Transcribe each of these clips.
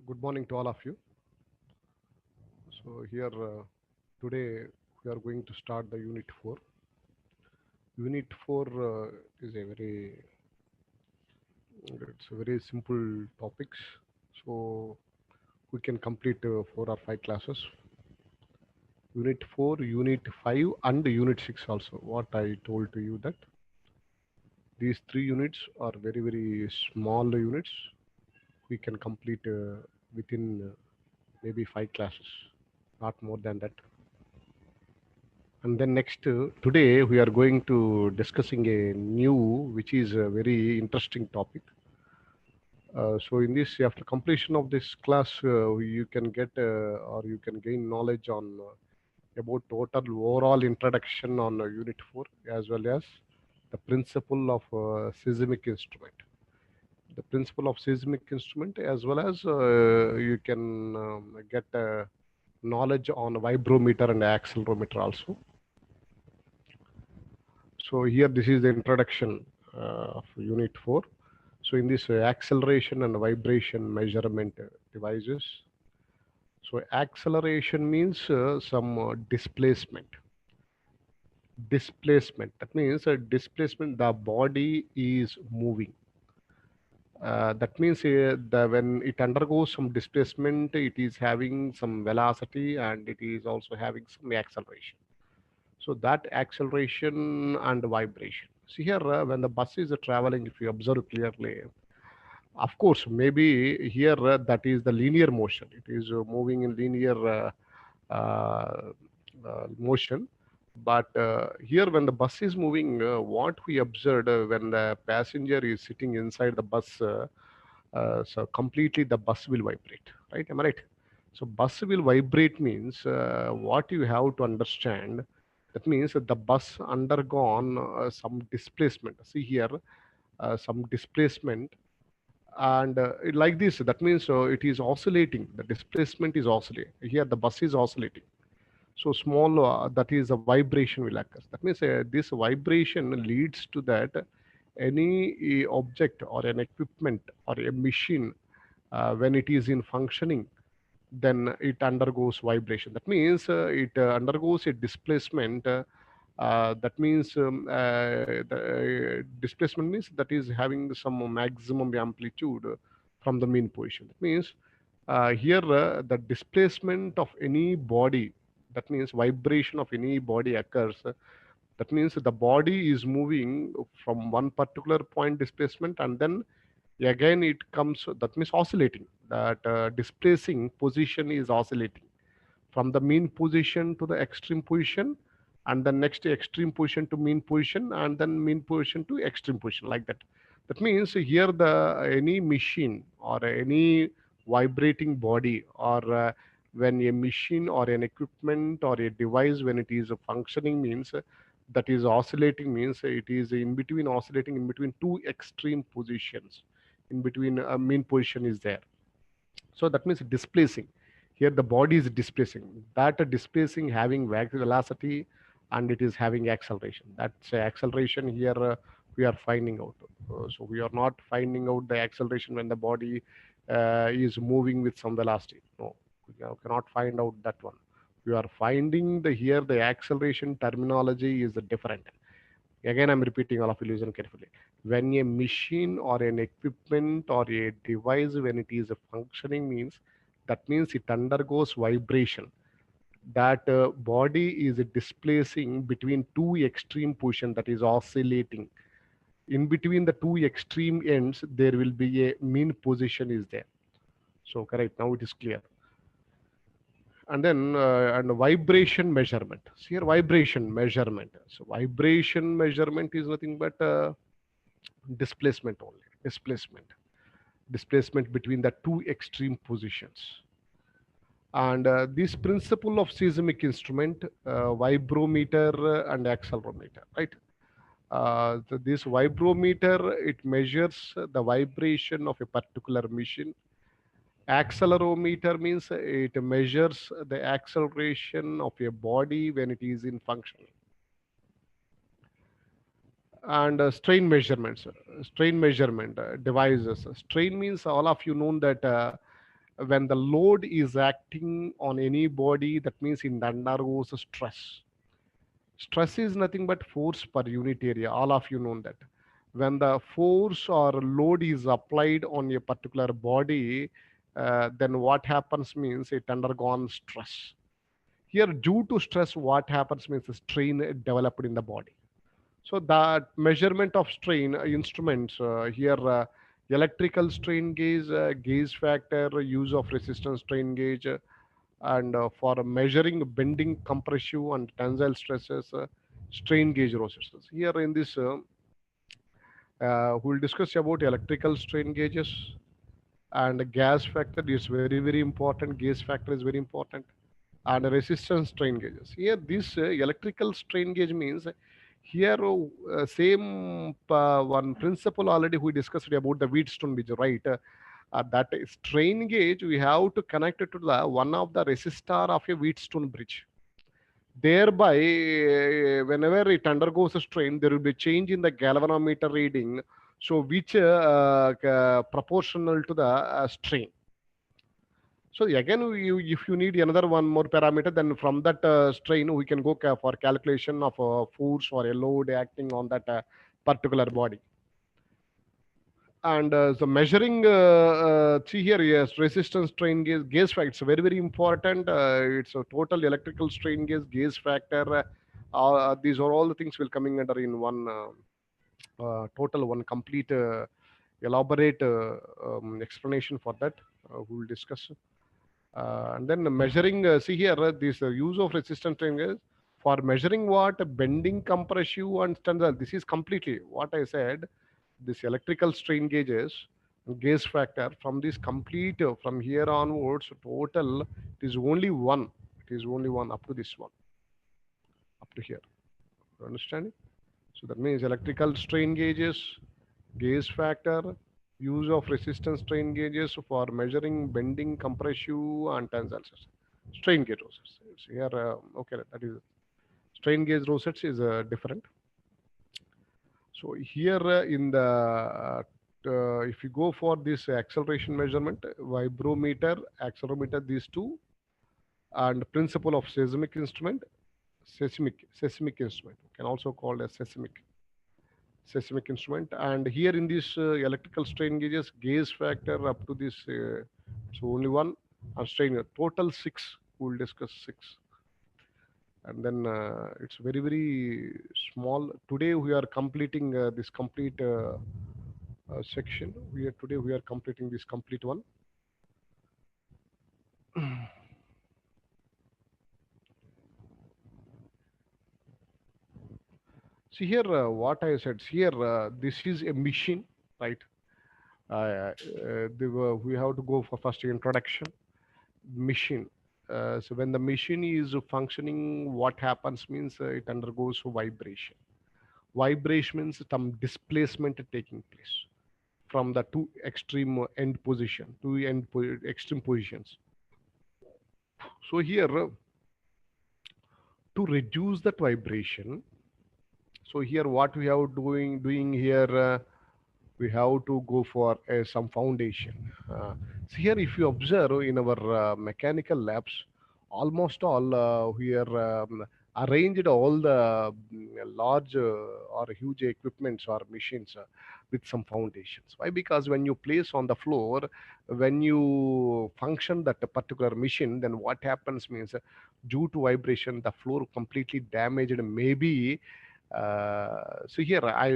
Good morning to all of you. So here today we are going to start the unit 4. Unit 4 is a very it's a very simple topics. So we can complete 4 or 5 classes. Unit 4, Unit 5 and Unit 6 also. What I told to you that these 3 units are very small units. We can complete within maybe 5 classes, not more than that. And then next, today we are going to discussing a new, which is a very interesting topic. So in this, after completion of this class, you can get or you can gain knowledge on about total overall introduction on Unit 4, as well as the principle of seismic instrument. The principle of seismic instrument, as well as you can get knowledge on vibrometer and accelerometer also. So here this is the introduction of Unit 4. So in this acceleration and vibration measurement devices. So acceleration means some displacement. Displacement. That means displacement, the body is moving. That means when it undergoes some displacement, it is having some velocity and it is also having some acceleration. So that acceleration and vibration. See here, when the bus is traveling, if you observe clearly, of course, maybe here that is the linear motion. It is moving in linear motion. But here, when the bus is moving, what we observed when the passenger is sitting inside the bus, so completely the bus will vibrate, right? Am I right? So bus will vibrate means what you have to understand. That means that the bus undergone some displacement. See here, some displacement, and like this. That means it is oscillating. The displacement is oscillating. Here, the bus is oscillating. So small, that is a vibration will occur. That means this vibration leads to that any object or an equipment or a machine, when it is in functioning, then it undergoes vibration. That means it undergoes a displacement. That means the displacement means that is having some maximum amplitude from the mean position. That means here the displacement of any body, that means vibration of any body occurs. That means the body is moving from one particular point displacement, and then again it comes, that means oscillating. That displacing position is oscillating from the mean position to the extreme position, and the next extreme position to mean position, and then mean position to extreme position, like that. That means here the any machine or any vibrating body, or when a machine or an equipment or a device, when it is functioning, means that is oscillating, means it is in between, oscillating in between two extreme positions. In between a mean position is there. So that means displacing. Here the body is displacing. That displacing having velocity, and it is having acceleration. That's acceleration here we are finding out. So we are not finding out the acceleration when the body is moving with some velocity. No, cannot find out that one. We are finding the here the acceleration terminology is different. Again, I'm repeating, all of you listen carefully. When a machine or an equipment or a device, when it is functioning, means that means it undergoes vibration. That body is displacing between two extreme position, that is oscillating. In between the two extreme ends, there will be a mean position is there. So correct. Now it is clear. And then and vibration measurement. So here vibration measurement. So vibration measurement is nothing but displacement only. Displacement between the two extreme positions. And this principle of seismic instrument, vibrometer and accelerometer, right? This vibrometer, it measures the vibration of a particular machine. Accelerometer means it measures the acceleration of a body when it is in function. And strain measurements, strain measurement devices. Strain means all of you know that when the load is acting on any body, that means it undergoes stress. Stress is nothing but force per unit area. All of you know that. When the force or load is applied on a particular body, then what happens means it undergone stress. Here, due to stress, what happens means the strain developed in the body. So that measurement of strain instruments here, electrical strain gauge, gauge factor, use of resistance strain gauge, and for measuring bending, compressive, and tensile stresses, strain gauge rosettes. Here in this, we'll discuss about electrical strain gauges and gas factor is very very important. Gas factor is very important, and resistance strain gauges. Here, this electrical strain gauge means here same one principle already we discussed about the Wheatstone bridge, right? That strain gauge we have to connect it to the one of the resistor of a Wheatstone bridge. Thereby, whenever it undergoes a strain, there will be change in the galvanometer reading, so which proportional to the strain. So again, if you need another one more parameter, then from that strain, we can go for calculation of force or a load acting on that particular body. And so measuring, see here, yes, resistance strain gauge, gauge factor, it's very, very important. It's a total electrical strain gauge factor. These are all the things will coming under in one total, one complete elaborate explanation for that. We will discuss. And then measuring, see here, this use of resistance strain gauge for measuring what bending, compressive, and tensile. This is completely what I said. This electrical strain gauges, gauge factor from this complete from here onwards total. It is only one. It is only one up to this one, up to here. You understand? So that means electrical strain gauges, gauge factor, use of resistance strain gauges for measuring bending, compressive, and tensile stress. Strain gauge rosettes. It's here, okay, that is strain gauge rosettes is different. So here in the if you go for this acceleration measurement, vibrometer, accelerometer, these two, and principle of seismic instrument, can also called as seismic instrument. And here in this electrical strain gauges, gauge factor up to this, so only one, and strain total six. We will discuss six. And then it's very very small. Today we are completing this complete section. We are completing this complete one. See here, what I said here. This is a machine, right? We have to go for first introduction. Machine. So when the machine is functioning, what happens means it undergoes vibration. Vibration means some displacement taking place from the two extreme end position, extreme positions. So here, to reduce that vibration, so here what we have doing here, we have to go for some foundation. So here, if you observe in our mechanical labs, almost all we are arranged all the large or huge equipments or machines with some foundations. Why? Because when you place on the floor, when you function that particular machine, then what happens means due to vibration, the floor completely damaged. Maybe so here I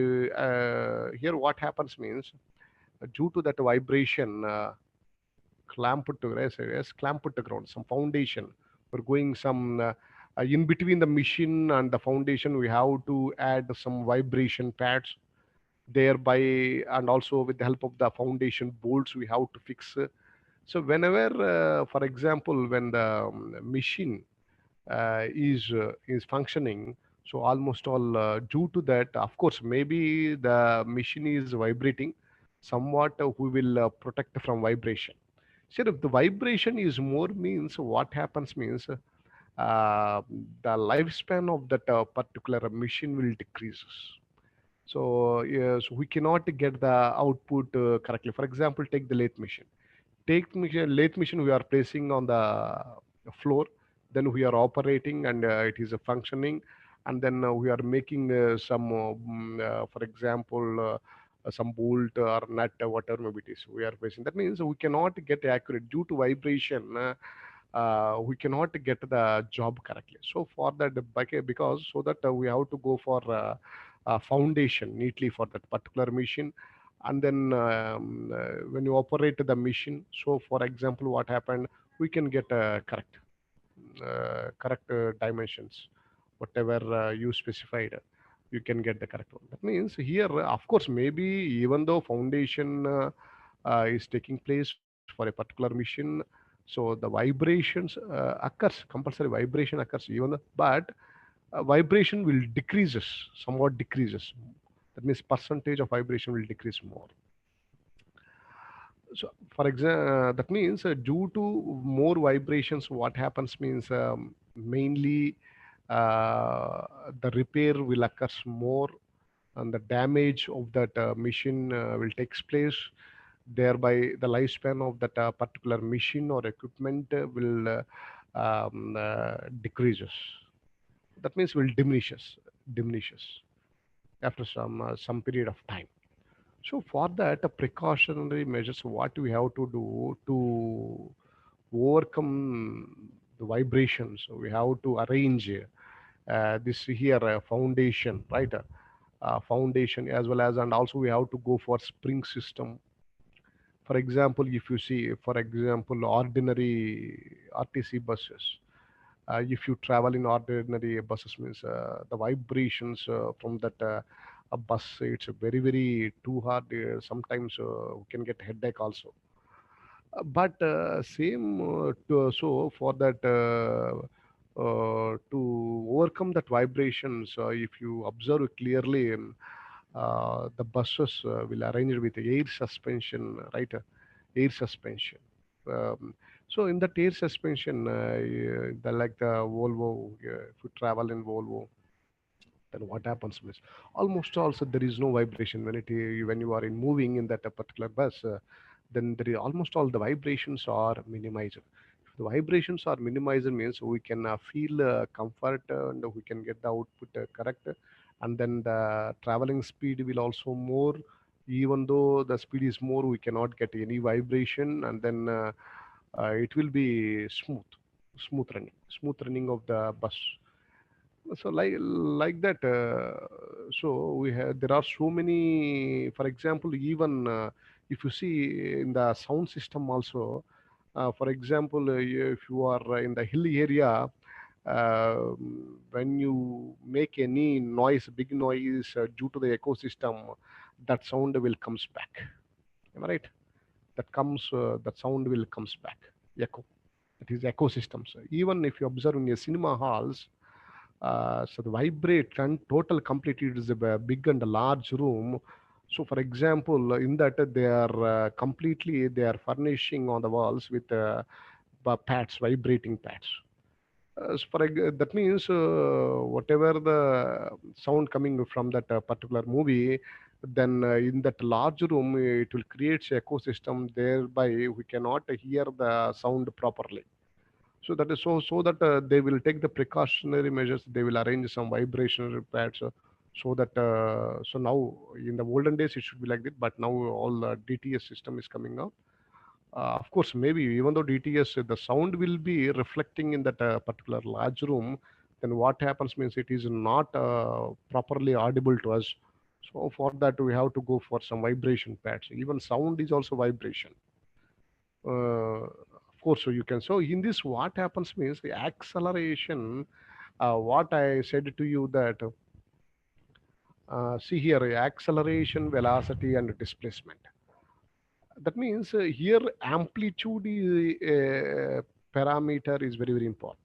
here what happens means due to that vibration, clamp to clamp to ground, some foundation. We're going some in between the machine and the foundation. We have to add some vibration pads thereby, and also with the help of the foundation bolts, we have to fix. So whenever, for example, when the machine is functioning, so almost all due to that, of course, maybe the machine is vibrating somewhat, we will protect from vibration. So if the vibration is more means, what happens means the lifespan of that particular machine will decreases. So yes, we cannot get the output correctly. For example, take the lathe machine. take machine, lathe machine we are placing on the floor, then we are operating and it is functioning, and then we are making for example, some bolt or nut, whatever maybe it is we are placing. That means we cannot get accurate due to vibration. We cannot get the job correctly. So for that, because so that we have to go for a foundation neatly for that particular machine, and then when you operate the machine, so for example, what happened, we can get correct dimensions, whatever you specified. You can get the correct one. That means here, of course, maybe even though foundation is taking place for a particular machine, so the vibrations occurs, compulsory vibration occurs, even though, but vibration will decreases, somewhat decreases. That means percentage of vibration will decrease more. So for example, that means due to more vibrations, what happens means mainly the repair will occurs more, and the damage of that machine will takes place. Thereby the lifespan of that particular machine or equipment decreases. That means will diminishes after some period of time. So for that, precautionary measures, what we have to do to overcome the vibrations, we have to arrange this here foundation, right? Foundation as well as, and also we have to go for spring system. For example, if you see, for example, ordinary RTC buses, if you travel in ordinary buses means the vibrations from that a bus, it's very very too hard. Sometimes we can get headache also. But same so for that to overcome that vibrations, if you observe clearly, the buses will arrange with air suspension, right? Air suspension. Um, so in that air suspension, the like the Volvo, if you travel in Volvo, then what happens is almost also there is no vibration when when you are in moving in that particular bus. Then there is almost all the vibrations are minimized. If the vibrations are minimized means we can feel comfort and we can get the output correct, and then the traveling speed will also more. Even though the speed is more, we cannot get any vibration, and then it will be smooth running of the bus. So like that, so we have, there are so many, for example, even if you see in the sound system also, for example, if you are in the hilly area, when you make any noise, big noise, due to the ecosystem, that sound will comes back. Am I right? That sound will comes back, echo. That is ecosystems. Even if you observe in a cinema halls, so the vibrate and total complete, it is a big and a large room. So for example, in that they are completely, they are furnishing on the walls with pads, vibrating pads. That means whatever the sound coming from that particular movie, then in that large room, it will create a ecosystem. Thereby, we cannot hear the sound properly. So that is so that they will take the precautionary measures. They will arrange some vibrational pads, so that so now in the olden days it should be like that, but now all the DTS system is coming out. Of course, maybe even though DTS, the sound will be reflecting in that particular large room, then what happens means it is not properly audible to us. So for that we have to go for some vibration pads. Even sound is also vibration. Of course, so you can. So in this, what happens means the acceleration. What I said to you that see here, acceleration, velocity, and displacement. That means here amplitude is, parameter is very very important.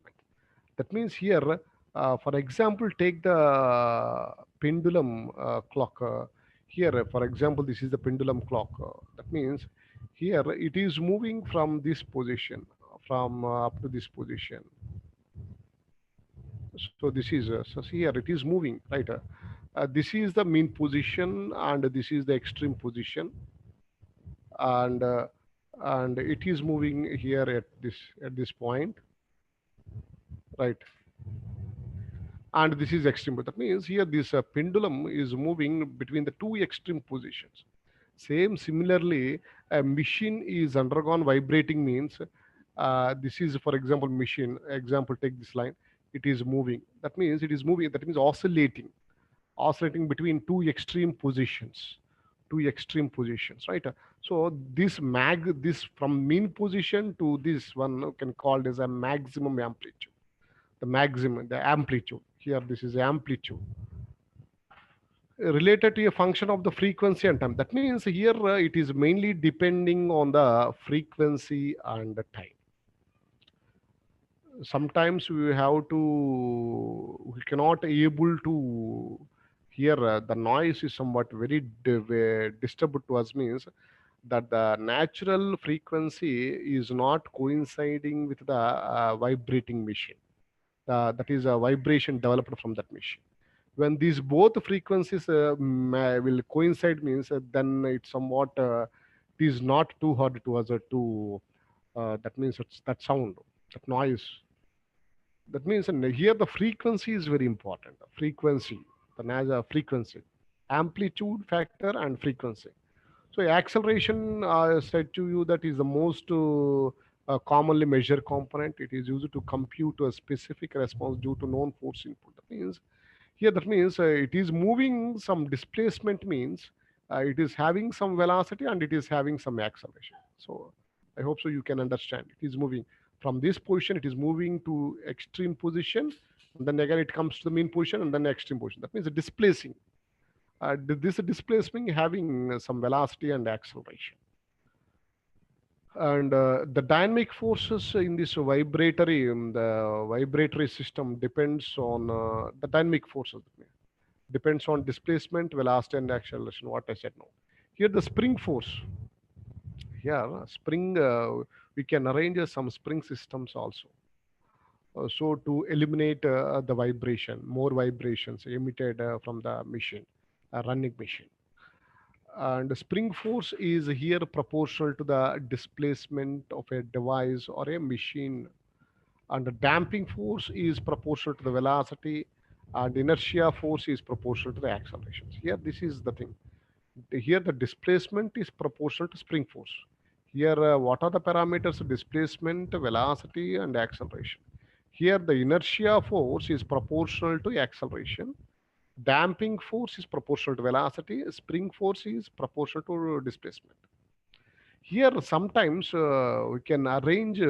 That means here, for example, take the pendulum clock. Here, for example, this is the pendulum clock. That means here it is moving from this position, from up to this position. So this is so see here it is moving, right? This is the mean position, and this is the extreme position, and and it is moving here at this point, right? And this is extreme. That means here this pendulum is moving between the two extreme positions. Same similarly, a machine is undergone vibrating means this is, for example, machine. Example, take this line. It is moving. That means it is moving. That means oscillating between two extreme positions, right? So this from mean position to this one can called as a maximum amplitude. The amplitude here, this is amplitude related to a function of the frequency and time. That means here it is mainly depending on the frequency and the time. Sometimes we cannot able to hear the noise is somewhat very disturbed to us, means that the natural frequency is not coinciding with the vibrating machine. That is a vibration developed from that machine. When these both frequencies will coincide means then it's somewhat it is not too hard to us to that means it's that sound, that noise. That means here the frequency is very important. Frequency, the NASA frequency, amplitude factor and frequency. So acceleration, I said to you, that is the most commonly measured component. It is used to compute a specific response due to known force input. That means it is moving some displacement means it is having some velocity and it is having some acceleration. So I hope so you can understand. It is moving from this position. It is moving to extreme position, and then again it comes to the mean position and then extreme position. That means displacing. This displacement having some velocity and acceleration. And the dynamic forces in this the vibratory system depends on the dynamic forces depends on displacement, velocity, and acceleration. What I said now. Here the spring force. Here spring we can arrange some spring systems also. So to eliminate the vibration, more vibrations emitted from the machine, a running machine. And the spring force is here proportional to the displacement of a device or a machine, and the damping force is proportional to the velocity, and inertia force is proportional to the accelerations. Here this is the thing. Here the displacement is proportional to spring force. Here what are the parameters? Displacement, velocity, and acceleration. Here the inertia force is proportional to acceleration, damping force is proportional to velocity, spring force is proportional to displacement. Here sometimes we can arrange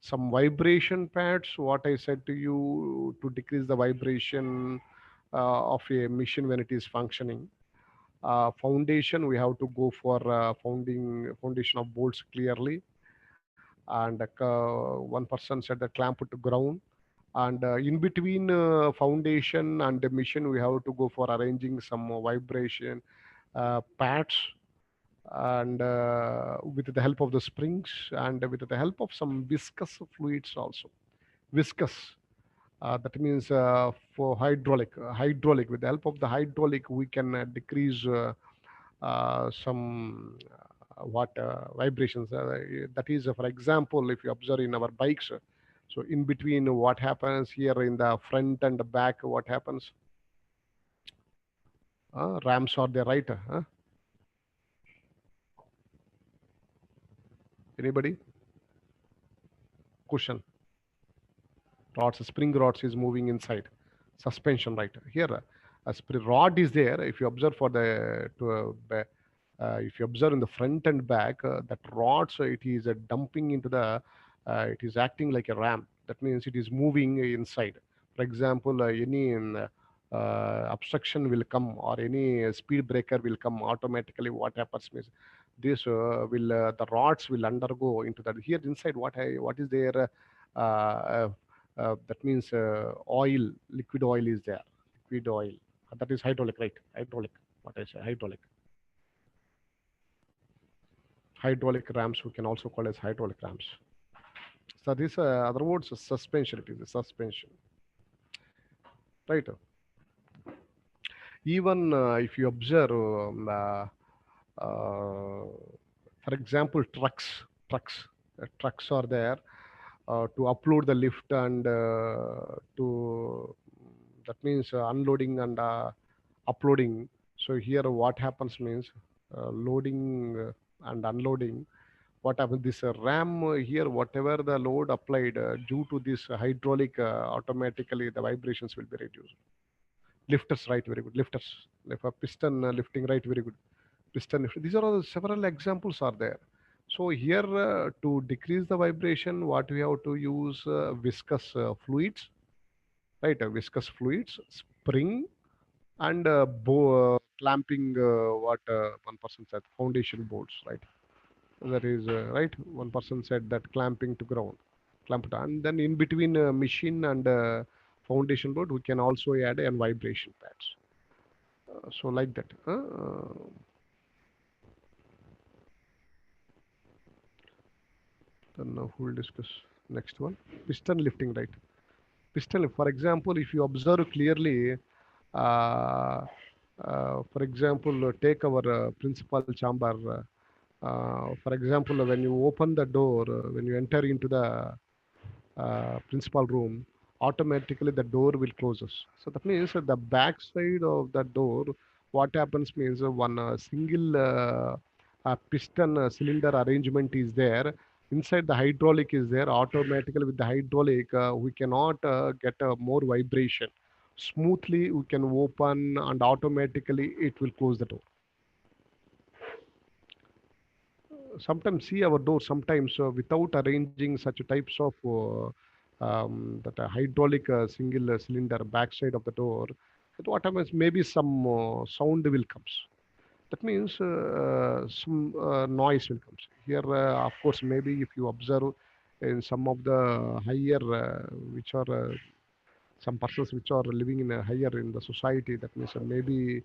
some vibration pads, what I said to you, to decrease the vibration of a machine when it is functioning. Foundation, we have to go for foundation of bolts clearly, and one person said the clamp to ground, and in between foundation and the machine we have to go for arranging some vibration pads, and with the help of the springs and with the help of some viscous fluids also. Viscous, that means for hydraulic, with the help of the hydraulic we can decrease some what vibrations, that is for example, if you observe in our bikes, so in between what happens here in the front and the back, what happens, rams are there, right? Anybody? Cushion rods, spring rods is moving inside suspension, right? Here a rod is there. If you observe for the if you observe in the front and back, that rod, so it is dumping into the it is acting like a ram. That means it is moving inside. For example, any obstruction will come or any speed breaker will come automatically. What happens means this will the rods will undergo into that. Here inside, what is there? That means liquid oil is there. Liquid oil. That is hydraulic, right? Hydraulic. What I say, hydraulic. Hydraulic rams, we can also call as hydraulic rams. So this, other words, suspension. It is a suspension, right? Even if you observe, for example, trucks are there to upload the lift and to that means unloading and uploading. So here what happens means loading and unloading. What happens this ram here, whatever the load applied due to this hydraulic, automatically the vibrations will be reduced. Lifters, right? Very good. Lifters. If a piston lifting, right? Very good. Piston lift. These are all several examples are there. So here to decrease the vibration, what we have to use viscous fluids, right? Viscous fluids, spring, and clamping. What one person said, foundation boards, right? That is right. One person said that clamping to ground, clamp it, and then in between machine and foundation board, we can also add a vibration pads. So like that. Then who will discuss next one? Piston lifting, right? Piston lift. For example, if you observe clearly, for example, take our principal chamber. For example, when you open the door, when you enter into the principal room, automatically the door will closes. So that means the back side of the door, what happens means one single piston cylinder arrangement is there. Inside the hydraulic is there. Automatically with the hydraulic, we cannot get more vibration. Smoothly we can open and automatically it will close the door. Sometimes see our door sometimes without arranging such types of that hydraulic single cylinder backside of the door, what happens maybe some sound will comes. That means some noise will comes here. Of course, maybe if you observe in some of the higher which are some persons which are living in a higher in the society, that means maybe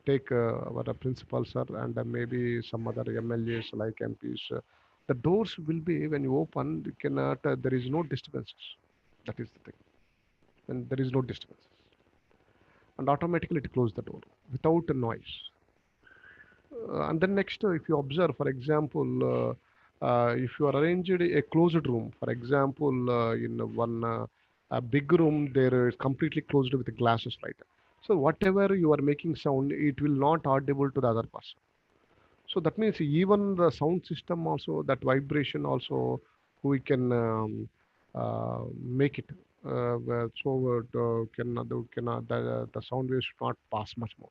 take our principal sir and maybe some other MLAs like MPs. The doors will be when you open, you cannot. There is no disturbances. That is the thing. And there is no disturbances, and automatically it closes the door without a noise. And then next, if you observe, for example, if you are arranged a closed room, for example, in one a big room, there is completely closed with the glasses, right? So whatever you are making sound, it will not audible to the other person. So that means even the sound system also, that vibration also, we can make it. So the sound waves should not pass much more.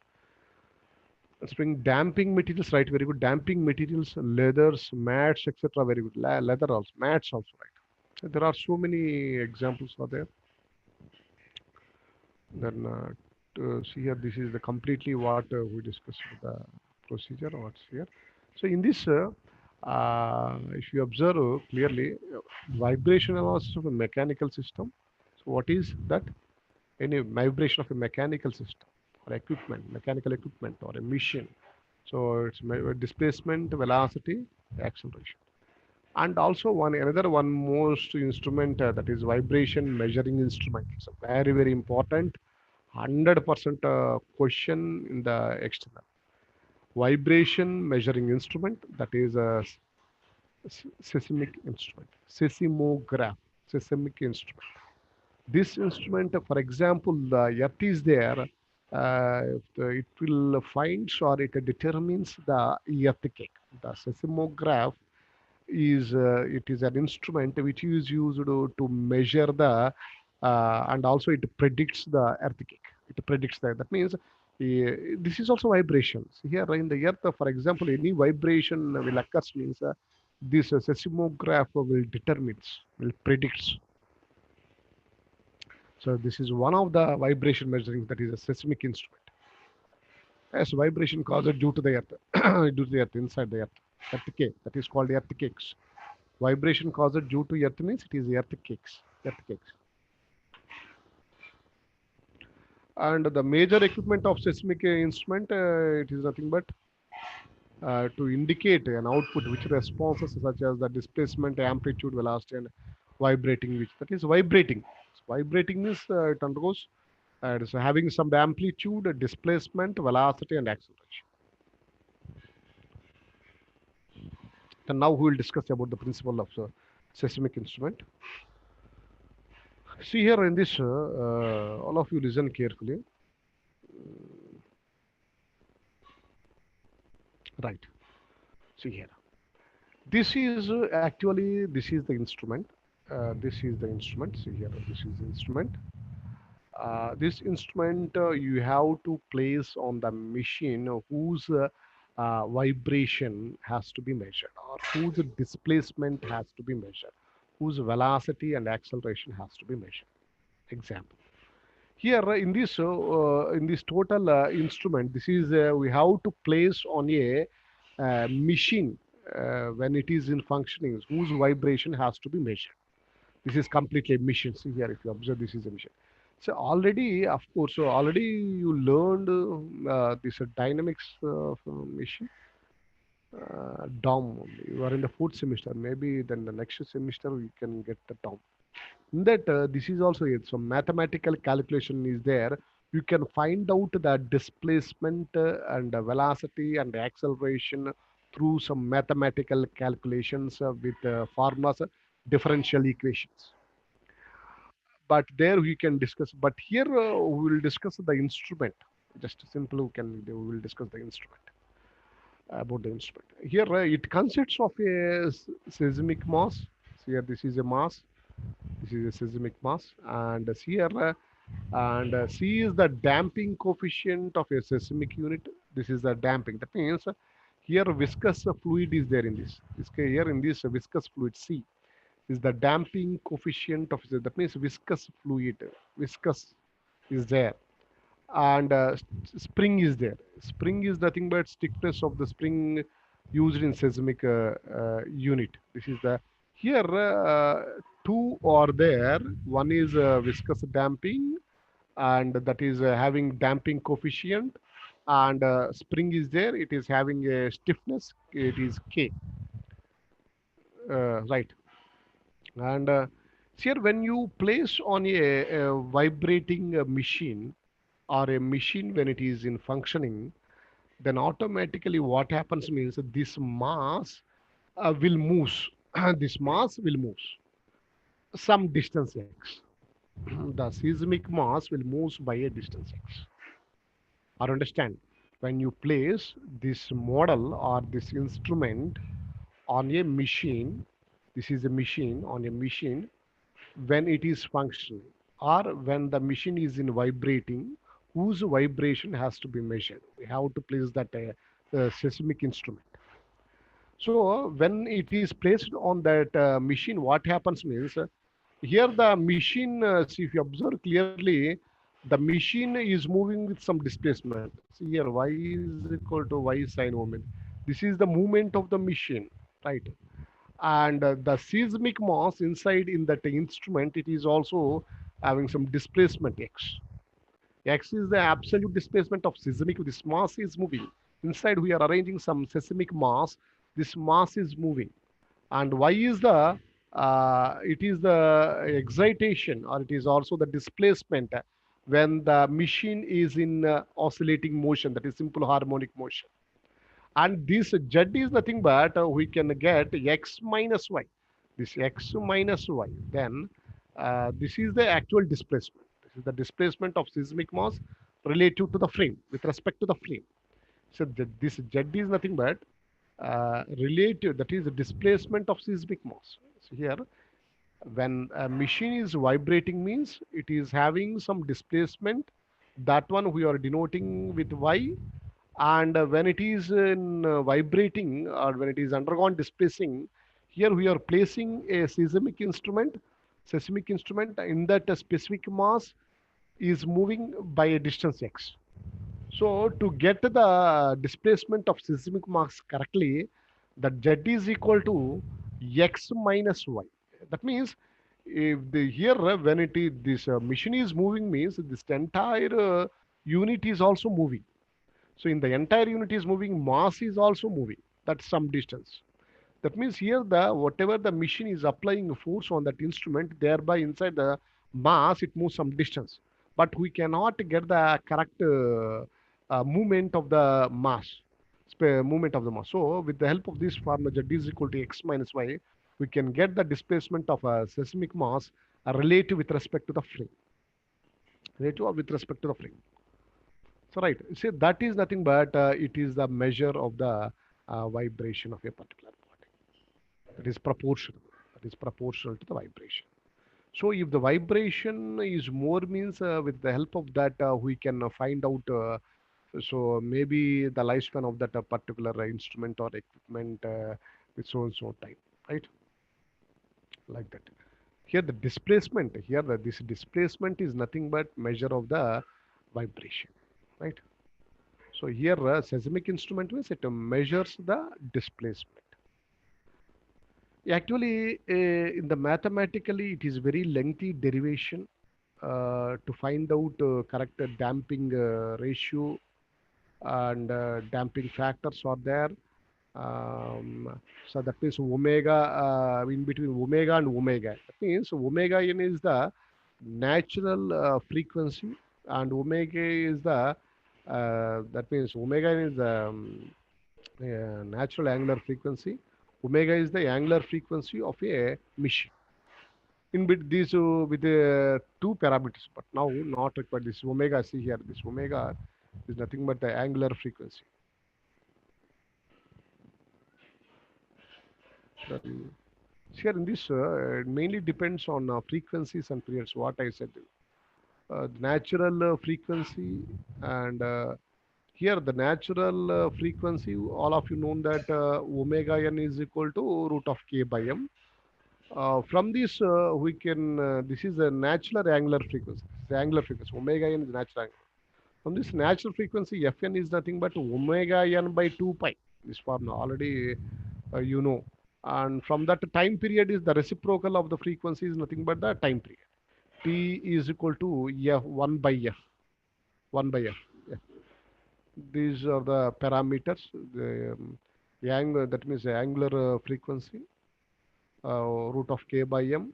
Spring damping materials, right? Very good. Damping materials, leathers, mats, etc. Very good. Leather also, mats also, right? So there are so many examples are there. Then to see here, this is the completely what we discussed with the procedure. What's here? So in this, if you observe clearly, vibration analysis of a mechanical system. So what is that? Any vibration of a mechanical system or equipment, mechanical equipment or a machine. So it's displacement, velocity, acceleration. And also one another one most instrument that is vibration measuring instrument. It's a very very important 100% question in the external. Vibration measuring instrument, that is a seismic instrument, seismograph, seismic instrument. This instrument, for example, the earth is there, it will find or it determines the earthquake. The seismograph is it is an instrument which is used to measure the and also it predicts the earthquake. It predicts that. That means this is also vibrations. Here in the earth, for example, any vibration will occurs means this seismograph will determines, will predicts. So this is one of the vibration measuring, that is a seismic instrument. As vibration caused due to the earth, due to the earth, inside the earth, earthquake. That is called earthquakes. Vibration caused due to earth means it is earthquakes. Earthquakes. And the major equipment of seismic instrument, it is nothing but to indicate an output which responses such as the displacement, amplitude, velocity, and vibrating, which that is vibrating. Vibrating means it undergoes it is having some amplitude, displacement, velocity, and acceleration. And now we will discuss about the principle of seismic instrument. See here in this, all of you listen carefully. Right. See here. This is this is the instrument. This is the instrument. See here. This is the instrument. This instrument you have to place on the machine whose vibration has to be measured, or whose displacement has to be measured, whose velocity and acceleration has to be measured. Example. Here in this total instrument, this is we have to place on a machine when it is in functioning, whose vibration has to be measured. This is completely a mission. See here, if you observe, this is a mission. So already, of course, so already you learned this dynamics mission. DOM. You are in the fourth semester. Maybe then the next semester you can get the DOM. In that, this is also it. So mathematical calculation is there. You can find out the displacement and the velocity and the acceleration through some mathematical calculations with formulas, differential equations. But there we can discuss. But here we will discuss the instrument. Just simple, we will discuss the instrument about the instrument. Here it consists of a seismic mass. So here this is a mass. This is a seismic mass, and here C is the damping coefficient of a seismic unit. This is the damping. That means here viscous fluid is there in this. Here in this viscous fluid C is the damping coefficient of that means viscous fluid. Viscous is there, and spring is there. Spring is nothing but stiffness of the spring used in seismic unit. This is the here two are there. One is viscous damping, and that is having damping coefficient, and spring is there. It is having a stiffness. It is K. Right. And here, when you place on a vibrating machine or a machine when it is in functioning, then automatically what happens means this mass will move. This mass will move some distance x. The seismic mass will move by a distance x. Or understand, when you place this model or this instrument on a machine, this is a machine on a machine when it is functioning or when the machine is in vibrating, whose vibration has to be measured. We have to place that seismic instrument. So when it is placed on that machine, what happens means here the machine, see if you observe clearly, the machine is moving with some displacement. See here, y is equal to y sine omega. This is the movement of the machine, right? And the seismic mass inside in that instrument, it is also having some displacement x. X is the absolute displacement of seismic. This mass is moving. Inside we are arranging some seismic mass. This mass is moving. And Y is the, it is the excitation, or it is also the displacement when the machine is in oscillating motion, that is simple harmonic motion. And this Z is nothing but we can get X minus Y. This X minus Y. Then this is the actual displacement. This is the displacement of seismic mass relative to the frame, with respect to the frame. So this Z is nothing but relative, that is the displacement of seismic mass. So here, when a machine is vibrating means it is having some displacement. That one we are denoting with Y. And when it is in vibrating or when it is undergone displacing, here we are placing a seismic instrument in that a specific mass is moving by a distance x. So to get the displacement of seismic mass correctly, the Z is equal to x minus y. That means if the here when it is this machine is moving means this entire unit is also moving. So in the entire unit is moving, mass is also moving. That's some distance. That means here the whatever the machine is applying force on that instrument, thereby inside the mass it moves some distance. But we cannot get the correct movement of the mass. movement of the mass. So with the help of this formula z is equal to x minus y, we can get the displacement of a seismic mass relative with respect to the frame, relative or with respect to the frame. So right, see that is nothing but it is the measure of the vibration of a particular body. That is proportional. That is proportional to the vibration. So if the vibration is more means with the help of that we can find out so maybe the lifespan of that particular instrument or equipment with so and so time, right? Like that. Here the displacement, here this displacement is nothing but measure of the vibration, right? So here seismic instrument means it measures the displacement. Actually, in the mathematically, it is very lengthy derivation to find out correct damping ratio and damping factors are there. So that means omega in between omega and omega. That means omega n is the natural frequency and omega is the that means omega n is the natural angular frequency. Omega is the angular frequency of a machine. In bit these with two parameters, but now not required. This omega, see here, this omega is nothing but the angular frequency. Then here in this, it mainly depends on frequencies and periods. What I said, natural frequency and here the natural frequency. All of you know that omega n is equal to root of k by m. From this, we can, this is a natural angular frequency. The angular frequency, omega n is natural angular. From this natural frequency, Fn is nothing but omega n by 2 pi. This formula already you know. And from that time period is the reciprocal of the frequency is nothing but the time period. T is equal to F 1 by F. 1 by F. Yeah. These are the parameters. The angle, that means the angular frequency root of k by m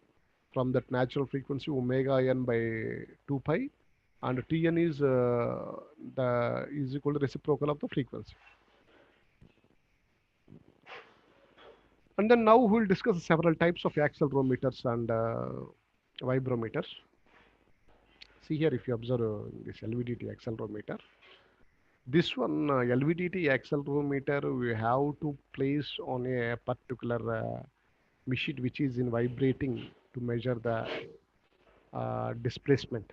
from that natural frequency omega n by 2 pi and Tn is the is equal to reciprocal of the frequency. And then now we'll discuss several types of accelerometers and vibrometers. See here, if you observe this LVDT accelerometer, this one LVDT accelerometer we have to place on a particular machine which is in vibrating to measure the displacement.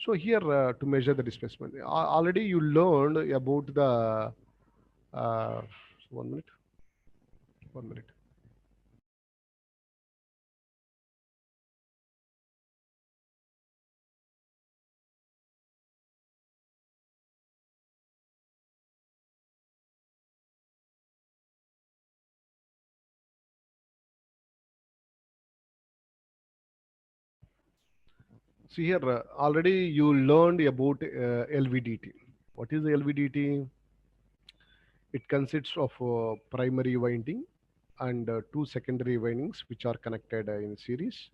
So here to measure the displacement, already you learned about the 1 minute, 1 minute. See here, already you learned about LVDT. What is the LVDT? It consists of primary winding and two secondary windings which are connected in series.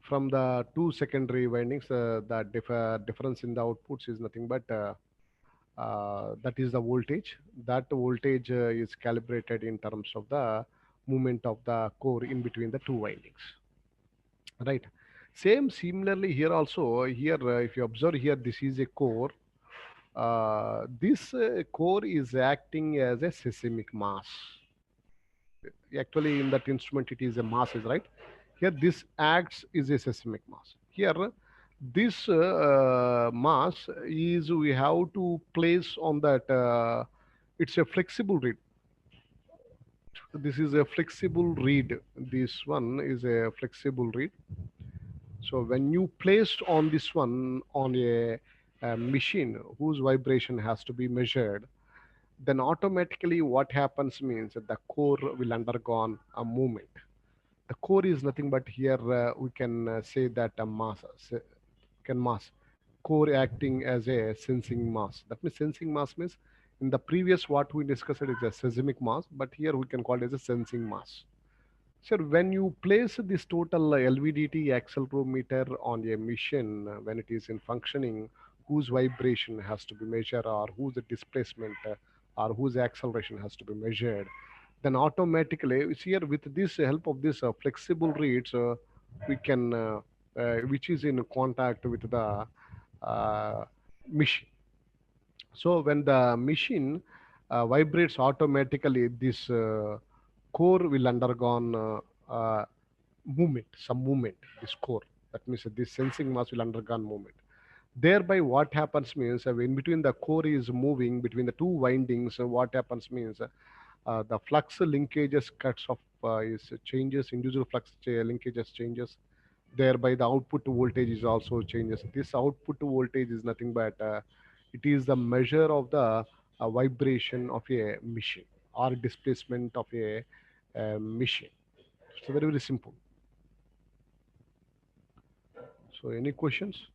From the two secondary windings, the difference in the outputs is nothing but that is the voltage. That voltage is calibrated in terms of the movement of the core in between the two windings. Right. Same similarly here also. Here, if you observe here, this is a core. This core is acting as a seismic mass. Actually, in that instrument, it is a mass, is right. Here, this acts is a seismic mass. Here, this mass is we have to place on that. It's a flexible reed. This is a flexible reed. This one is a flexible reed. So when you place on this one on a machine whose vibration has to be measured, then automatically what happens means that the core will undergo a movement. The core is nothing but here we can say that a mass, can mass, core acting as a sensing mass. That means sensing mass means in the previous what we discussed is a seismic mass, but here we can call it as a sensing mass. Sir, when you place this total LVDT accelerometer on a machine, when it is in functioning, whose vibration has to be measured or whose displacement or whose acceleration has to be measured, then automatically here with this help of this flexible reeds, we can which is in contact with the machine. So when the machine vibrates automatically, this core will undergone movement, some movement. This core, that means this sensing mass will undergone movement. Thereby, what happens means in between the core is moving between the two windings. What happens means the flux linkages cuts off is changes, individual flux linkages changes. Thereby the output voltage is also changes. This output voltage is nothing but it is the measure of the vibration of a machine or displacement of a machine. So very very simple. So any questions?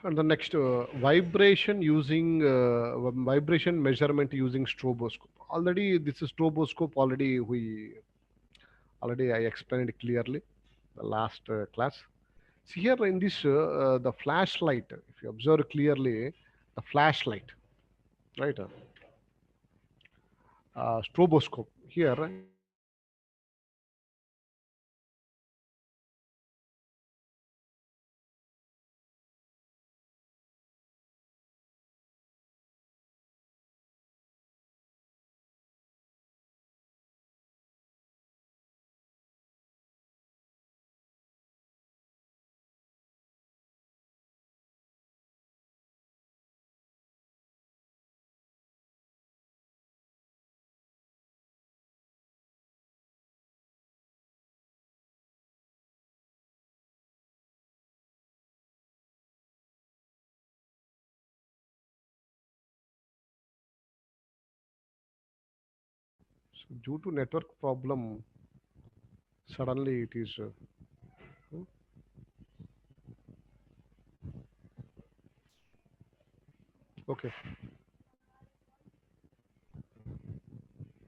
And the next vibration measurement using stroboscope. Already this is stroboscope. Already I explained it clearly the last class. See here in this the flashlight. If you observe clearly, the flashlight, right? Stroboscope. Here it is placed on a so due to network problem, suddenly it is hmm, okay.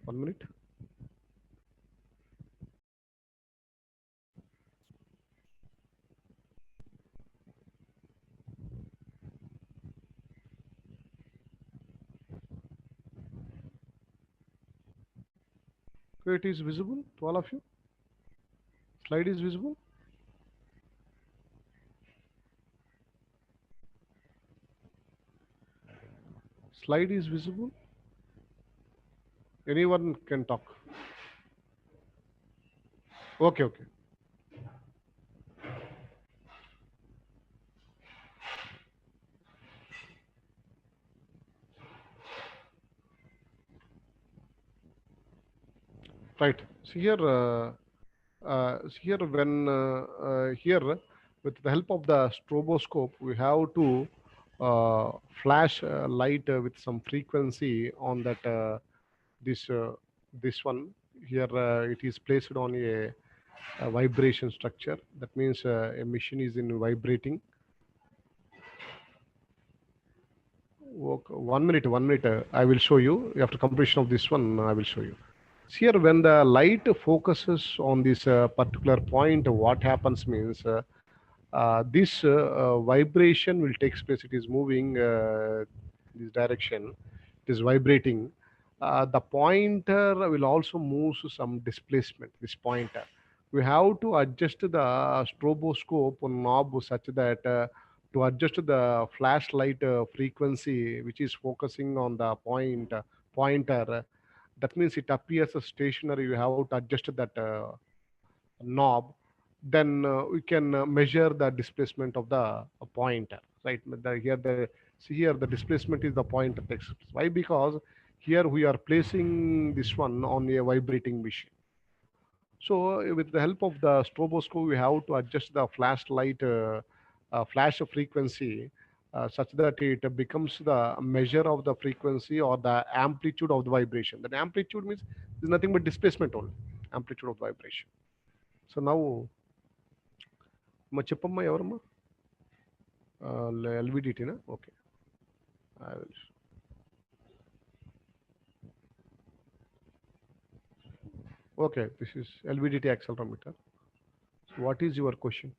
1 minute. Okay, it is visible to all of you. Slide is visible. Slide is visible. Anyone can talk. Okay, okay. Right. So here when here with the help of the stroboscope, we have to flash light with some frequency on that this this one. Here it is placed on a vibration structure. That means a machine is in vibrating. Okay, 1 minute, 1 minute. I will show you. After completion of this one, I will show you. Here, when the light focuses on this particular point, what happens means this vibration will take place. It is moving this direction. It is vibrating. The pointer will also move to some displacement. This pointer, we have to adjust the stroboscope knob such that to adjust the flashlight frequency, which is focusing on the pointer. That means it appears as stationary. You have to adjust that knob. Then we can measure the displacement of the pointer, right? Here the see here the displacement is the pointer takes. Why? Because here we are placing this one on a vibrating machine. So with the help of the stroboscope, we have to adjust the flashlight flash frequency such that it becomes the measure of the frequency or the amplitude of the vibration. That amplitude means is nothing but displacement only, amplitude of vibration. So now, మా చెప్పమ్మా ఎవరమ్మా ఎల్విడిటీనా okay I will. Okay, this is LVDT accelerometer. So what is your question,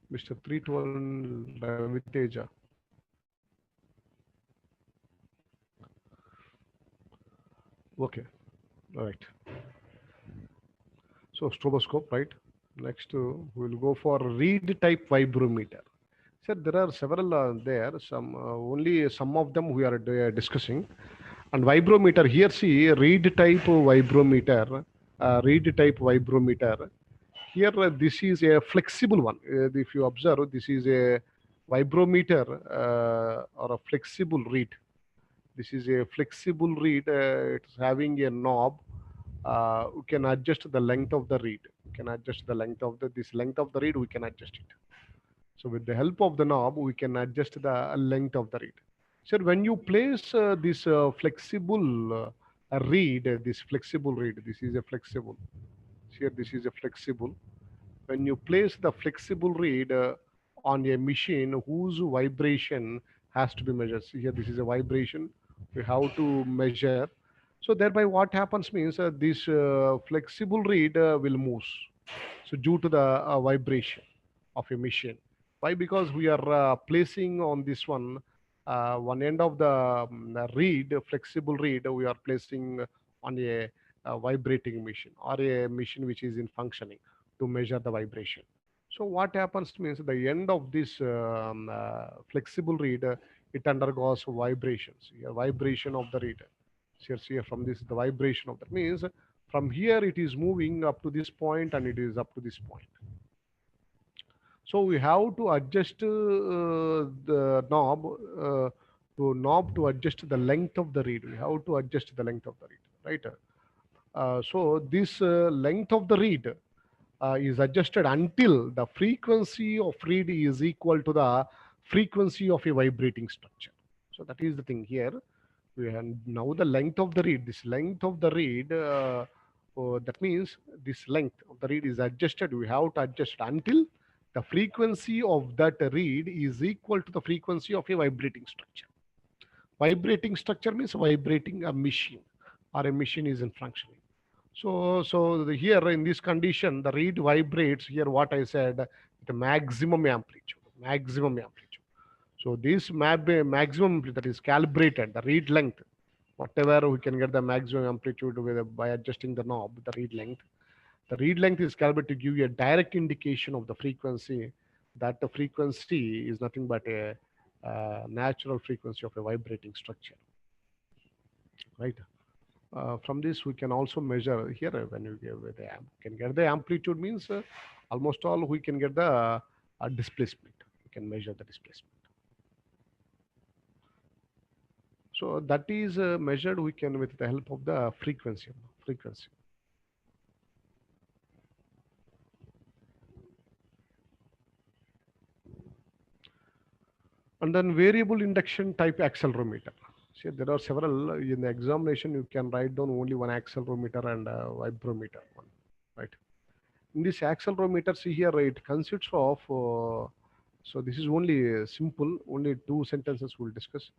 Mr. 312 Raviteja? Okay, all right. So stroboscope, right? Next, we'll go for reed type vibrometer. Sir, there are several there. Some only some of them we are discussing. And vibrometer here, see reed type vibrometer. Reed type vibrometer. Here, this is a flexible one. If you observe, this is a vibrometer or a flexible reed. This is a flexible reed. It's having a knob. We can adjust the length of the reed. We can adjust the length of the this length of the reed. We can adjust it. So with the help of the knob, we can adjust the length of the reed. So when you place this flexible this flexible reed, this is a flexible. Here, this is a flexible. When you place the flexible reed on a machine whose vibration has to be measured. See here, this is a vibration. We have to measure. So thereby what happens means this flexible reed will move. So due to the vibration of a machine. Why? Because we are placing on this one end of the reed, flexible reed, we are placing on a vibrating machine or a machine which is in functioning to measure the vibration. So what happens means the end of this flexible reed, it undergoes vibrations. Here, vibration of the reed. Here from this, the vibration of that means from here it is moving up to this point and it is up to this point. So we have to adjust the knob to adjust the length of the reed. We have to adjust the length of the reed, right? So this length of the reed is adjusted until the frequency of reed is equal to the frequency of a vibrating structure. So that is the thing here. We have now the length of the reed. This length of the reed, that means this length of the reed is adjusted. We have to adjust until the frequency of that reed is equal to the frequency of a vibrating structure. Vibrating structure means vibrating a machine or a machine is in functioning. Here in this condition, the reed vibrates. Here, what I said, the maximum amplitude, maximum amplitude. So this maximum that is calibrated, the reed length, whatever we can get the maximum amplitude by adjusting the knob, the reed length. The reed length is calibrated to give you a direct indication of the frequency. That the frequency is nothing but a natural frequency of a vibrating structure, right? From this, we can also measure here when you give the can get the amplitude means almost all we can get the displacement. We can measure the displacement. So that is measured. We can with the help of the frequency. Frequency. And then variable induction type accelerometer. See, there are several in the examination. You can write down only one accelerometer and vibrometer one, right? In this accelerometer, see here, it consists of. So this is only simple. Only two sentences we'll discuss.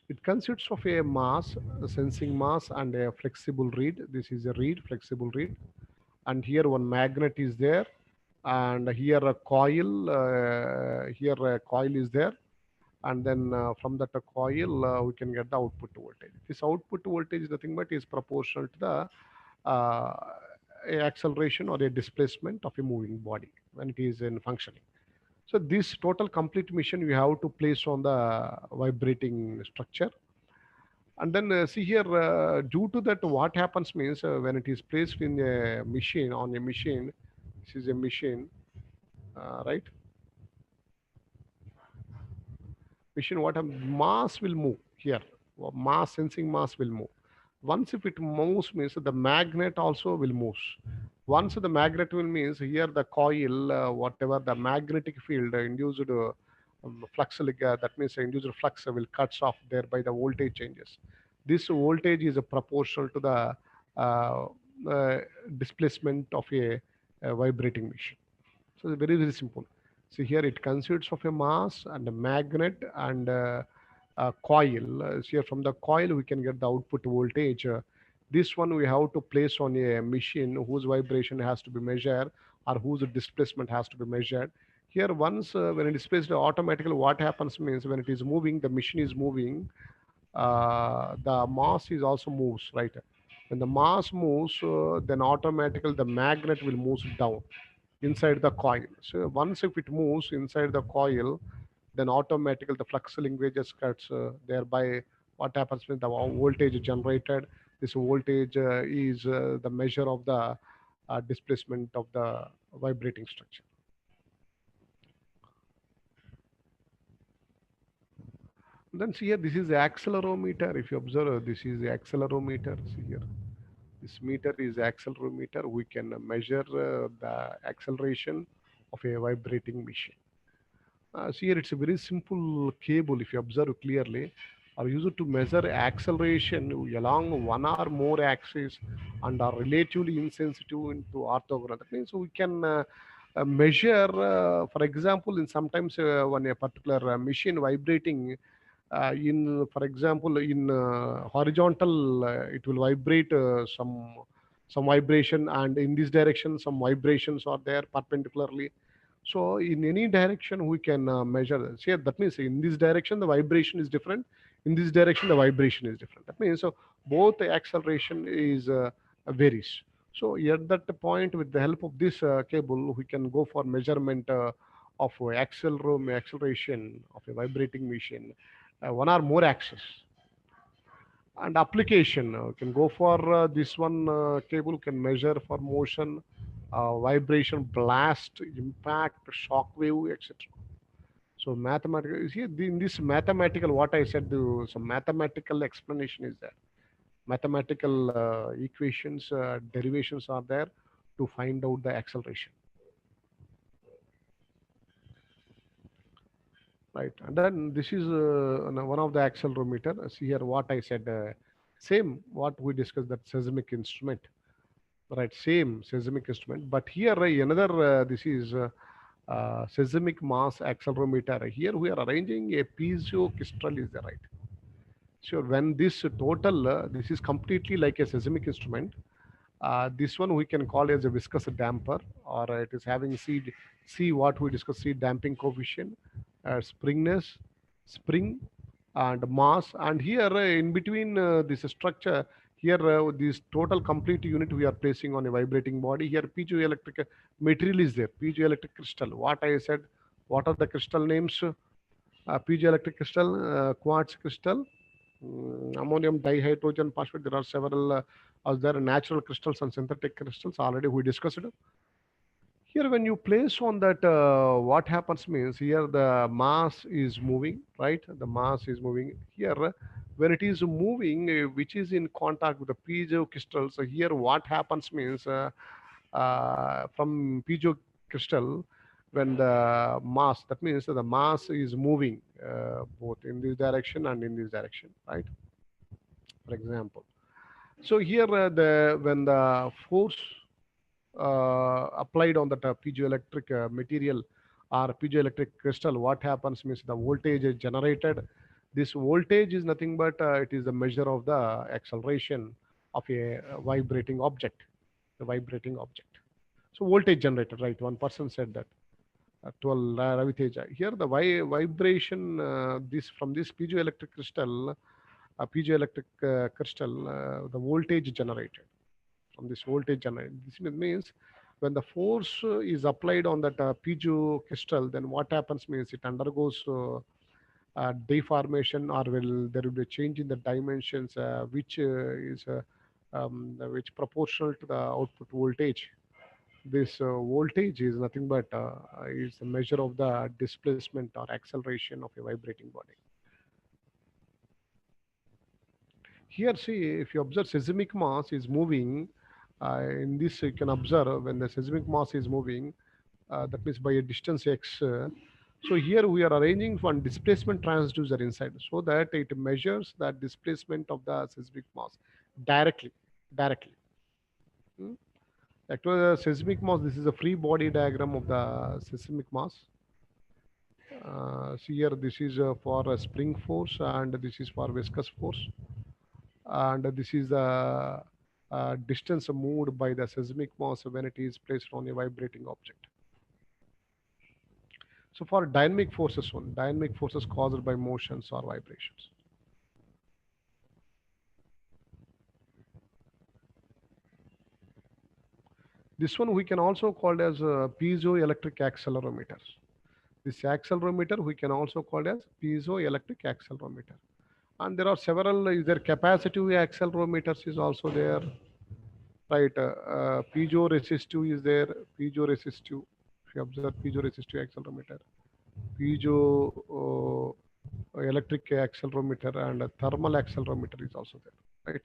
It consists of a mass, a sensing mass, and a flexible reed. This is a reed, flexible reed, and here one magnet is there, and here a coil. Here a coil is there, and then from that coil we can get the output voltage. This output voltage is nothing but is proportional to the uh, a acceleration or a displacement of a moving body when it is in functioning. So this total complete mission you have to place on the vibrating structure. And then see here, due to that, what happens means when it is placed in a machine, on a machine, this is a machine, right? Machine, what a mass will move here. Mass, sensing mass will move. Once if it moves means the magnet also will move. Once the magnet will means here the coil, whatever the magnetic field induced flux, that means induced flux will cuts off, thereby the voltage changes. This voltage is proportional to the uh, uh, displacement of a vibrating machine. So it's very, very simple. See here, it consists of a mass and a magnet and coil. Here from the coil we can get the output voltage. This one we have to place on a machine whose vibration has to be measured or whose displacement has to be measured. Here once when it is placed automatically, what happens means when it is moving, the machine is moving, the mass is also moves, right? When the mass moves, then automatically the magnet will move down inside the coil. So once if it moves inside the coil, then automatically the flux linkages cuts. Thereby, what happens with the voltage generated? This voltage is the measure of the displacement of the vibrating structure. Then see here, this is the accelerometer. If you observe, this is the accelerometer. See here, this meter is accelerometer. We can measure the acceleration of a vibrating machine. See here, it's a very simple cable. If you observe clearly, are used to measure acceleration along one or more axes and are relatively insensitive into orthogonal. That means we can measure, for example, in sometimes when a particular machine vibrating, in for example in horizontal, it will vibrate some vibration, and in this direction some vibrations are there perpendicularly. So in any direction we can measure this. Here that means in this direction the vibration is different, in this direction the vibration is different. That means so both the acceleration is varies. So at that point, with the help of this cable, we can go for measurement of acceleration of a vibrating machine, one or more axis. And application, can go for this one cable can measure for motion, vibration, blast, impact, shock wave, etc. So mathematical, you see, in this mathematical, what I said, some mathematical explanation is there. Mathematical equations, derivations are there to find out the acceleration, right? And then this is one of the accelerometer. See here what I said, same what we discussed, that seismic instrument, right? Same seismic instrument, but here another, this is seismic mass accelerometer. Here we are arranging a piezo crystal, is there, right? Sure. When this total, this is completely like a seismic instrument. This one we can call as a viscous damper, or it is having C what we discussed, C damping coefficient, springness, spring, and mass. And here in between this structure, here this total complete unit we are placing on a vibrating body. Here piezoelectric material is there, piezoelectric crystal. What I said, what are the crystal names? Piezoelectric crystal, quartz crystal, ammonium dihydrogen phosphate. There are several. There are natural crystals and synthetic crystals. Already we discussed it. Here, when you place on that, what happens means here the mass is moving, right? The mass is moving here. When it is moving, which is in contact with the piezo crystal. So here, what happens means from piezo crystal, when the mass, that means the mass is moving both in this direction and in this direction, right? For example. So here, the when the force applied on the piezoelectric material or piezoelectric crystal, what happens means the voltage is generated. This voltage is nothing but it is the measure of the acceleration of a vibrating object, the vibrating object. So voltage generated, right? One person said that. 12 Ravi Teja. Here the vibration, this from this piezoelectric crystal, the voltage generated from this voltage generated. This means when the force is applied on that piezo crystal, then what happens means it undergoes deformation, or will there will be a change in the dimensions, which is which proportional to the output voltage. This voltage is nothing but is a measure of the displacement or acceleration of a vibrating body. Here, see, if you observe seismic mass is moving, in this you can observe when the seismic mass is moving, that means by a distance x. So here we are arranging one displacement transducer inside so that it measures the displacement of the seismic mass directly. Directly. Hmm? Actually, the seismic mass, this is a free body diagram of the seismic mass. See here, this is for spring force, and this is for viscous force, and this is the distance moved by the seismic mass when it is placed on a vibrating object. So for dynamic forces caused by motions or vibrations. This one we can also call as piezoelectric accelerometers. This accelerometer we can also call as piezoelectric accelerometer. And there are several, their capacitive accelerometers is also there, right? Piezoresistive is there, piezoresistive. If you observe piezoresistive accelerometer, piezo electric accelerometer and a thermal accelerometer is also there, right?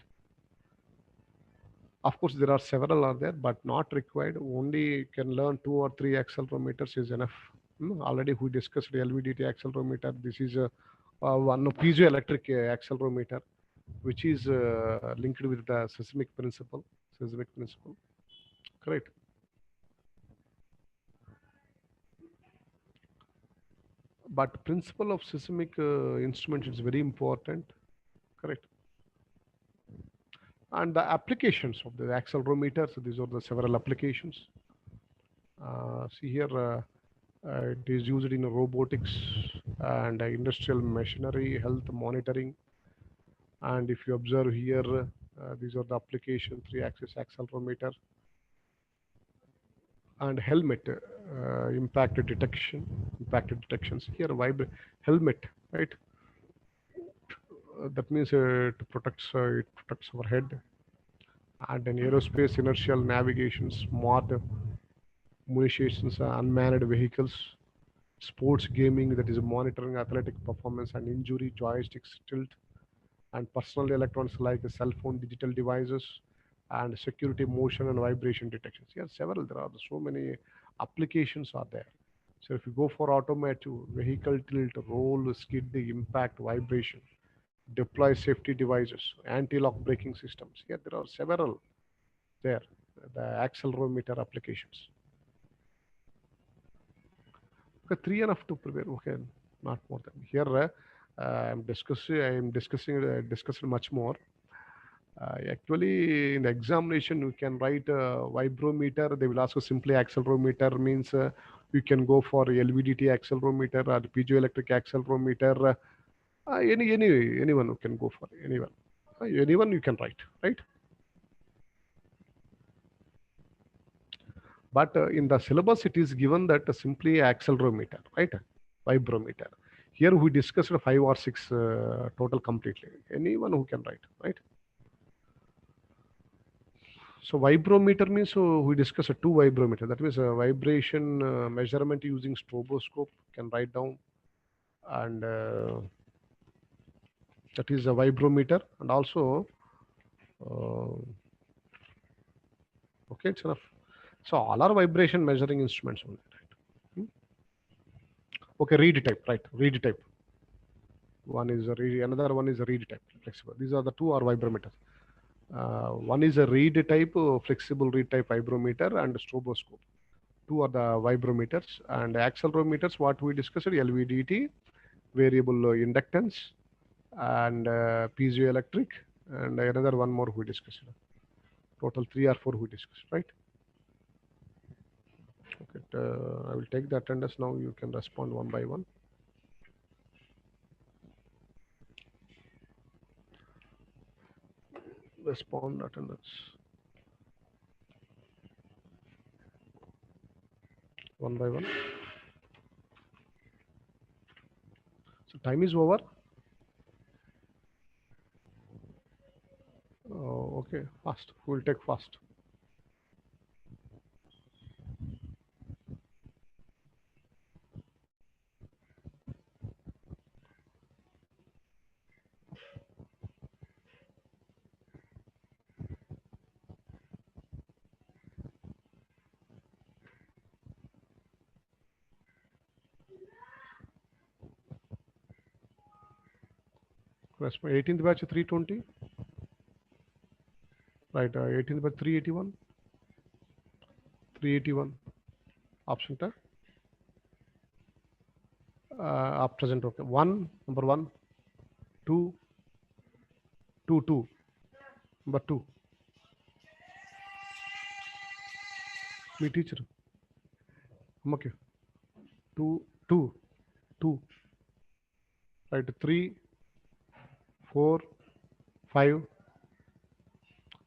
Of course, there are several are there, but not required. Only you can learn two or three accelerometers is enough. Already we discussed LVDT accelerometer. This is one piezoelectric accelerometer, which is linked with the seismic principle. Seismic principle, correct? But principle of seismic instrument is very important, correct? And the applications of the accelerometer. So these are the several applications. See here, it is used in robotics and industrial machinery, health monitoring. And if you observe here, these are the application: three-axis accelerometer and helmet impact detections. Here, helmet, right? That means it protects our head. And in aerospace, inertial navigation, smart munitions, unmanned vehicles, sports gaming, that is monitoring athletic performance and injury, joysticks, tilt, and personal electronics like cell phone, digital devices, and security, motion and vibration detections. Here, several. There are so many applications are there. So if you go for automotive, vehicle tilt, roll, skid, impact, vibration, deploy safety devices, anti-lock braking systems. Here, there are several there. The accelerometer applications. Okay, three enough to prepare. Okay, not more than here. I'm discussing much more. Actually, in the examination, you can write vibrometer. They will ask you simply accelerometer means you can go for LVDT accelerometer or piezoelectric accelerometer. Anyone who can go for anyone. Anyone you can write, right? But in the syllabus, it is given that simply accelerometer, right? Vibrometer. Here we discussed five or six total completely. Anyone who can write, right? So vibrometer means, so we discussed two vibrometer. That means a vibration measurement using stroboscope can write down, and that is a vibrometer. And also, uh, okay, it's enough. So all are vibration measuring instruments only, right? Hmm? Okay, read type, right? Read type. One is a read, another one is a read type, flexible. These are the two are vibrometers. One is a read type, flexible read type vibrometer, and stroboscope. Two are the vibrometers. And accelerometers, what we discussed, LVDT, variable inductance, and piezoelectric, and another one more we discussed. Total three or four we discussed, right? Okay, I will take the attendance now. You can respond one by one. Respond attendance one by one. So time is over. Okay, fast. We'll take fast. Respond. 18th batch 320. Right. 18th batch 381. 381. Option ta. Up present. Okay. One, number one, two, two, number two. Me teacher. Okay. Two, two, two. Right. Three, four, five,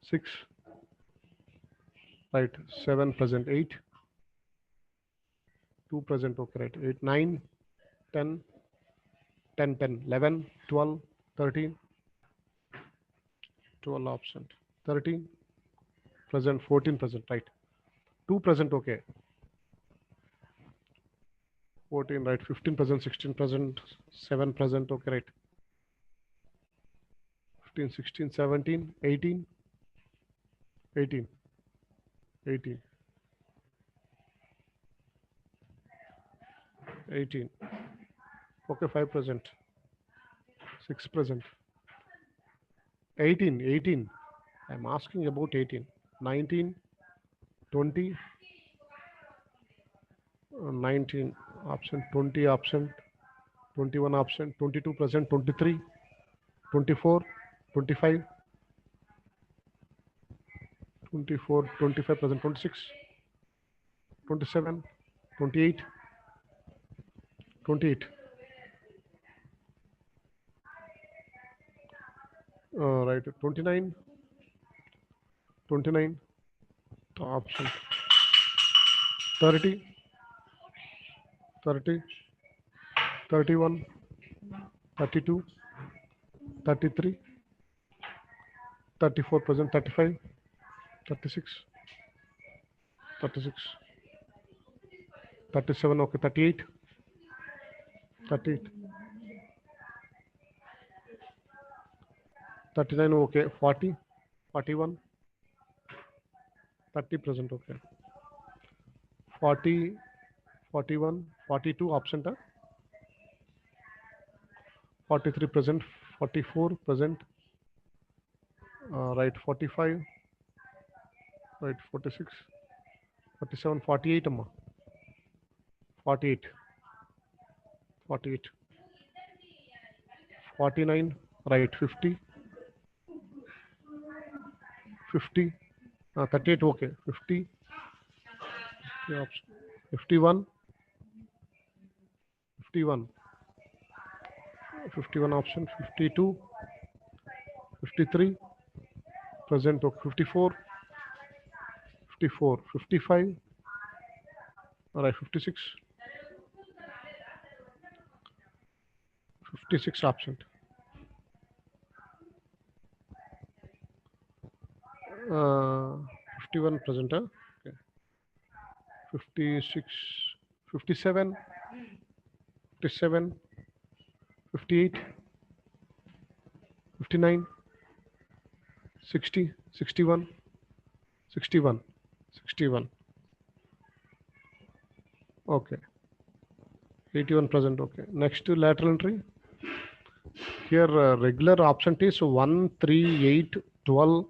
six. Right. Seven present. Eight, two present. Okay. Right. Eight, nine, 10, 10, 10, 11, 12, 13, 12 absent. 13 present. 14 present. Right. Two present. Okay. 14. Right. 15 present. 16 present. 7 present. Okay. Right. 15, 16, 17, 18, 18, 18, 18. Okay, 5 present, 6 present, 18, 18. I'm asking about 18, 19, 20, 19 absent, 20 absent, 21 absent, 22 present, 23, 24, 25, 24, 25 present, 26, 27, 28, 28. Right, 29, 29, absent, 30, 30, 31, 32, 33, 34 present, 35, 36, 36, 37, okay, 38, 38, 39, okay, 40, 41, 30 present, okay, 40, 41, 42 absent, 43 present, 44 present, right, 45, right, 46, 47, 48, 48, 48, 49, right, 50, 50, 38, okay, 50, 51, 51, 51 option, 52, 53 present, okay, 54, 54, 55, all right, 56, 56 absent, 51 present, okay. 56, 57, 57, 58, 59, 60, 61, 61, 61, okay. 81 present, okay. Next to lateral entry. Here regular absent is 1, 3, 8, 12,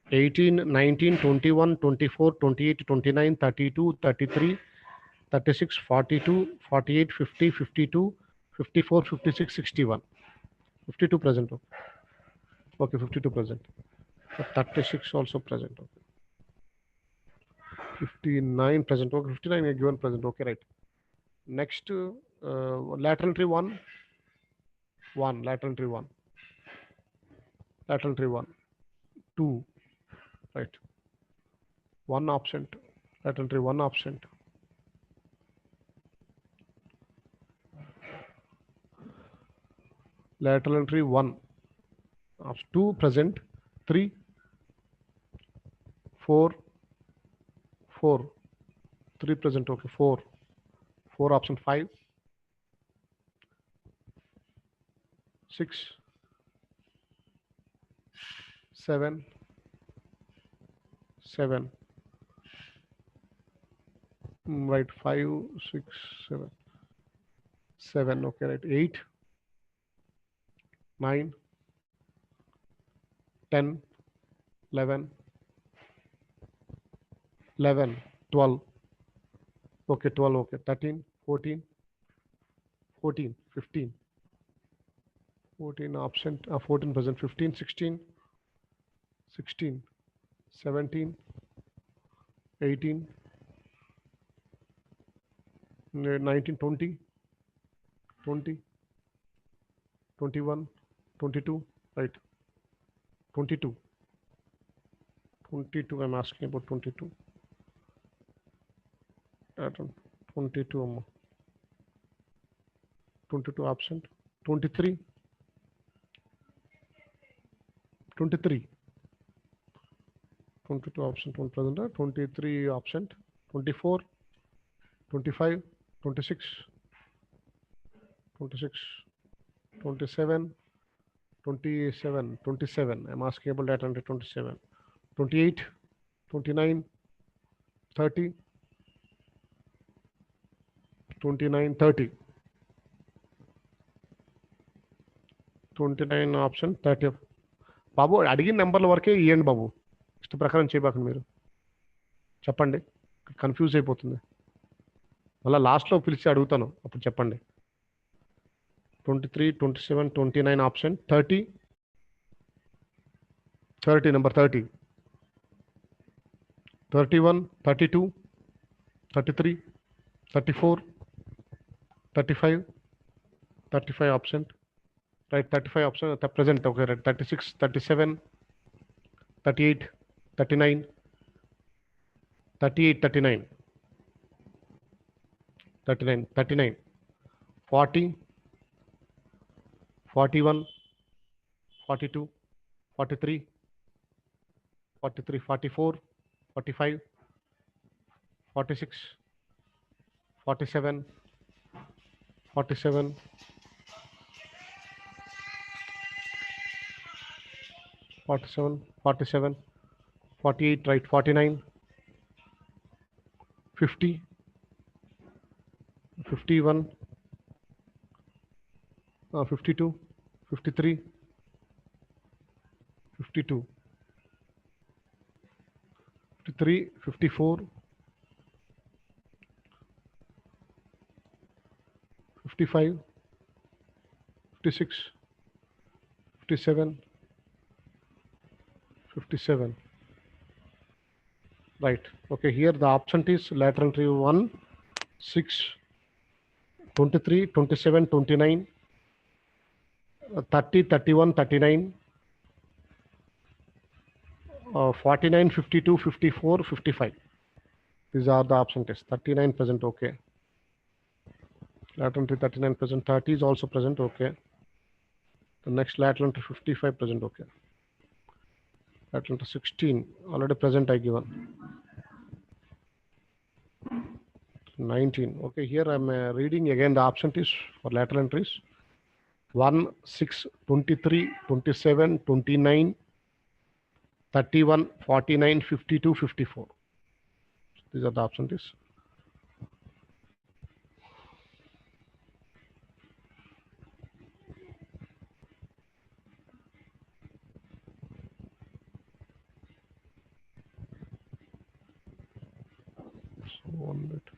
18, 19, 21, 24, 28, 29, 32, 33, 36, 42, 48, 50, 52, 54, 56, 61. 52 present. Okay, 52 present. 36 also present. Okay. 59 present. Okay, 59 is given present. Okay, right. Next, lateral entry 1. 1. Lateral entry 1. Lateral entry 1. 2. Right. 1 absent. Lateral entry 1 absent. Lateral entry 1. 2 present. 3. 4. 4. 3 present. Okay, 4. 4 absent. 5. 6. 7. 7. Right. 5, 6, 7. 7. Okay, right. 8. 9. 10. 11. 11. 12. Okay, 12. Okay. 13. 14. 14, 15, 14 absent, 14 present, 15, 16, 16, 17, 18, 19, 20, 20, 21, 22, right? 22, 22. I'm asking about 22. 22, 22 absent. 23, 23, 22 absent, 1 present, 23 absent, 24, 25, 26, 26, 27, 27, 27. I'm asking about that under 27, 28, 29, 30, 29, 30, 29 option 30. బాబు అడిగిన నెంబర్ల వరకే ఇవ్వండి బాబు, ఇష్ట ప్రకారం చేయబాకండి. మీరు చెప్పండి, confuse అయిపోతుంది. మళ్ళీ లాస్ట్లో పిలిచి అడుగుతాను, అప్పుడు చెప్పండి. 23, 27, 29 option, 30, 30 number 30, 31, 32, 33, 34, 35, 35 absent, right? 35 option present, okay, right? 36, 37, 38, 39, 38, 39, 39, 39, 40, 41, 42, 43, 43, 44, 45, 46, 47, 47, 47, 47, 48, right? 49, 50, 51, 52, 53, 52, 53, 54, 55, 56, 57, 57. Right. Okay, here the option is lateral entry 1, 6, 23, 27, 29, 30, 31, 39, 49, 52, 54, 55. These are the option tests. 39 present, okay. Lateral entry 39 present, 30 is also present, okay. The next lateral entry 55 present, okay. Lateral entry 16 already present, I given. 19, okay. Here I'm reading again the option is for lateral entries 1, 6, 23, 27, 29, 31, 49, 52, 54. These are the option is. So 1 minute.